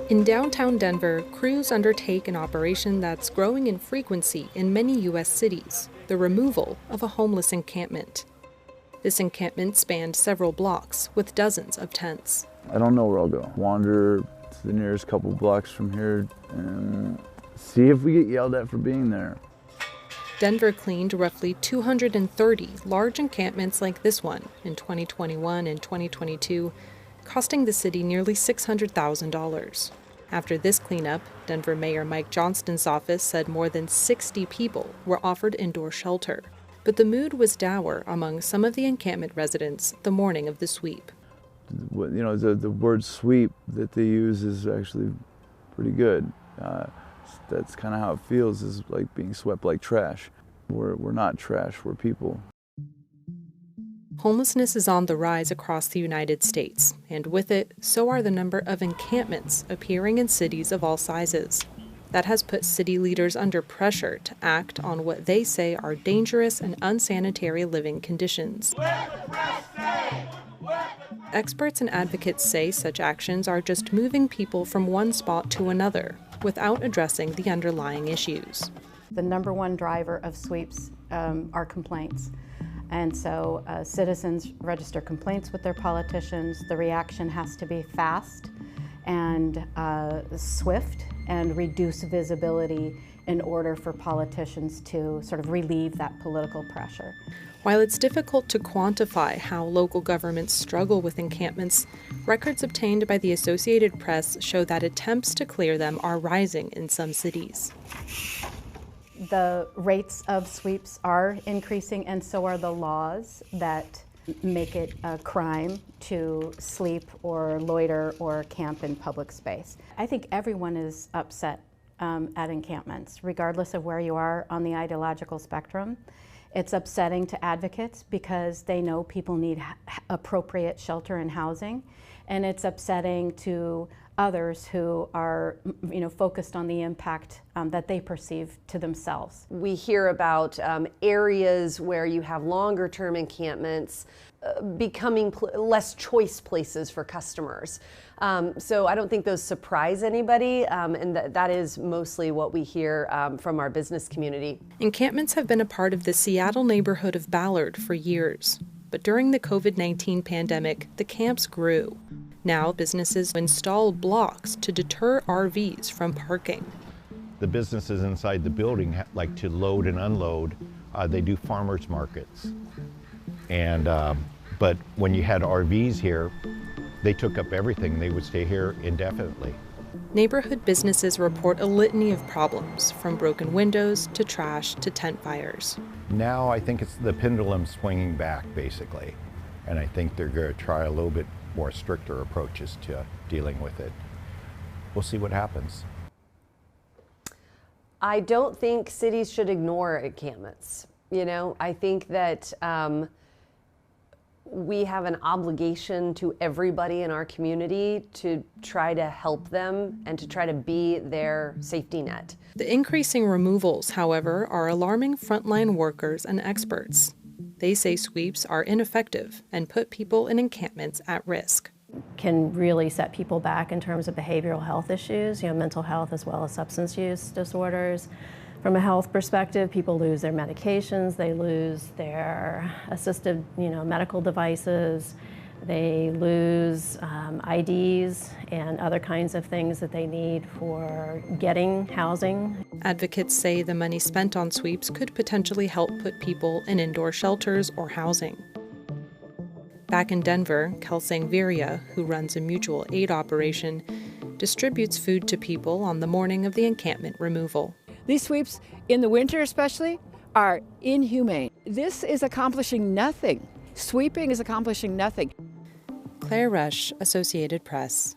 In downtown Denver, crews undertake an operation that's growing in frequency in many U.S. cities, the removal of a homeless encampment. This encampment spanned several blocks with dozens of tents. I don't know where I'll go. Wander to the nearest couple blocks from here and see if we get yelled at for being there. Denver cleaned roughly 230 large encampments like this one in 2021 and 2022, costing the city nearly $600,000. After this cleanup, Denver Mayor Mike Johnston's office said more than 60 people were offered indoor shelter. But the mood was dour among some of the encampment residents the morning of the sweep. You know, the word sweep that they use is actually pretty good. That's kind of how it feels, is like being swept like trash. We're not trash, we're people. Homelessness is on the rise across the United States, and with it, so are the number of encampments appearing in cities of all sizes. That has put city leaders under pressure to act on what they say are dangerous and unsanitary living conditions. Experts and advocates say such actions are just moving people from one spot to another without addressing the underlying issues. The number one driver of sweeps are complaints. And so citizens register complaints with their politicians. The reaction has to be fast and swift and reduce visibility in order for politicians to sort of relieve that political pressure. While it's difficult to quantify how local governments struggle with encampments, records obtained by the Associated Press show that attempts to clear them are rising in some cities. The rates of sweeps are increasing, and so are the laws that make it a crime to sleep or loiter or camp in public space. I think everyone is upset at encampments, regardless of where you are on the ideological spectrum. It's upsetting to advocates because they know people need appropriate shelter and housing, and it's upsetting to others who are, focused on the impact that they perceive to themselves. We hear about areas where you have longer-term encampments becoming less choice places for customers. So I don't think those surprise anybody, and that is mostly what we hear from our business community. Encampments have been a part of the Seattle neighborhood of Ballard for years, but during the COVID-19 pandemic, the camps grew. Now businesses install blocks to deter RVs from parking. The businesses inside the building like to load and unload. They do farmers markets. And but when you had RVs here, they took up everything. They would stay here indefinitely. Neighborhood businesses report a litany of problems, from broken windows to trash to tent fires. Now I think it's the pendulum swinging back, basically. And I think they're going to try a little bit more stricter approaches to dealing with it. We'll see what happens. I don't think cities should ignore encampments. I think that we have an obligation to everybody in our community to try to help them and to try to be their safety net. The increasing removals, however, are alarming frontline workers and experts. They say sweeps are ineffective and put people in encampments at risk. Can really set people back in terms of behavioral health issues, mental health as well as substance use disorders. From a health perspective, people lose their medications, they lose their assisted, medical devices, they lose IDs and other kinds of things that they need for getting housing. Advocates say the money spent on sweeps could potentially help put people in indoor shelters or housing. Back in Denver, Kelsang Viria, who runs a mutual aid operation, distributes food to people on the morning of the encampment removal. These sweeps, in the winter especially, are inhumane. This is accomplishing nothing. Sweeping is accomplishing nothing. Claire Rush, Associated Press.